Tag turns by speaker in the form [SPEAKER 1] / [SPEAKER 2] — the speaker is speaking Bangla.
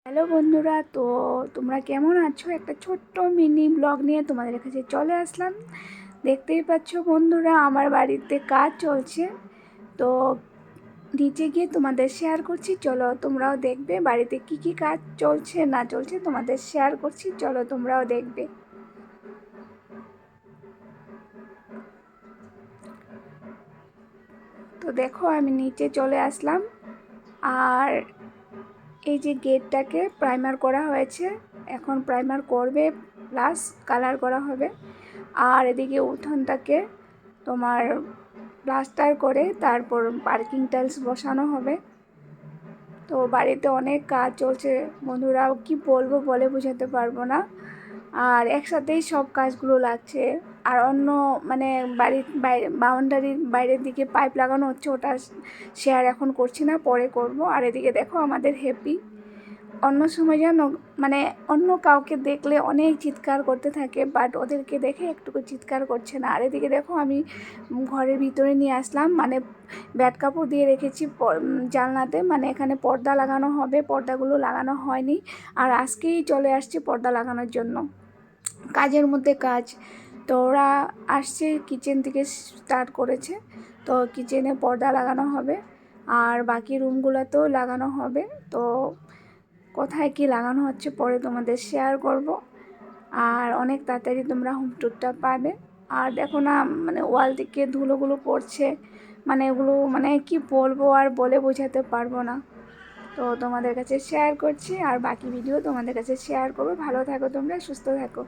[SPEAKER 1] হ্যালো বন্ধুরা, তো তোমরা কেমন আছো? একটা ছোট্ট মিনি ব্লগ নিয়ে তোমাদের কাছে চলে আসলাম। দেখতেই পাচ্ছ বন্ধুরা, আমার বাড়িতে কাজ চলছে, তো নিচে গিয়ে তোমাদের শেয়ার করছি। চলো তোমরাও দেখবে বাড়িতে কি কি কাজ চলছে না চলছে, তোমাদের শেয়ার করছি। চলো তোমরাও দেখবে। তো দেখো, আমি নিচে চলে আসলাম, আর এই যে গেটটাকে প্রাইমার করা হয়েছে, এখন প্রাইমার করবে প্লাস কালার করা হবে। আর এদিকে উঠোনটাকে তোমার প্লাস্টার করে তারপর পার্কিং টাইলস বসানো হবে। তো বাড়িতে অনেক কাজ চলছে বন্ধুরাও, কি বলবো বলে বোঝাতে পারবো না। আর একসাথেই সব কাজগুলো লাগছে। আর অন্য মানে বাড়ির বাইরে বাউন্ডারির বাইরের দিকে পাইপ লাগানো হচ্ছে, ওটা শেয়ার এখন করছি না, পরে করব। আর এদিকে দেখো আমাদের হ্যাপি, অন্য সময় যেন মানে অন্য কাউকে দেখলে অনেক চিৎকার করতে থাকে, বাট ওদেরকে দেখে একটুকু চিৎকার করছে না। আর এদিকে দেখো আমি ঘরের ভিতরে নিয়ে আসলাম, মানে ব্যাট কাপড় দিয়ে রেখেছি জানলাতে, মানে এখানে পর্দা লাগানো হবে, পর্দাগুলো লাগানো হয়নি। আর আজকেই চলে আসছে পর্দা লাগানোর জন্য, কাজের মধ্যে কাজ। তো ওরা আসছে, কিচেন থেকে স্টার্ট করেছে, তো কিচেনে পর্দা লাগানো হবে আর বাকি রুমগুলোতেও লাগানো হবে। তো কোথায় কি লাগানো হচ্ছে পরে তোমাদের শেয়ার করব। আর অনেক তাড়াতাড়ি তোমরা হোম ট্যুরটা পাবে। আর দেখো না, মানে ওয়াল থেকে ধুলোগুলো পড়ছে, মানে এগুলো মানে কি বলবো আর বলে বোঝাতে পারবো না। তো তোমাদের কাছে শেয়ার করছি, আর বাকি ভিডিও তোমাদের কাছে শেয়ার করবো। ভালো থাকো তোমরা, সুস্থ থাকো।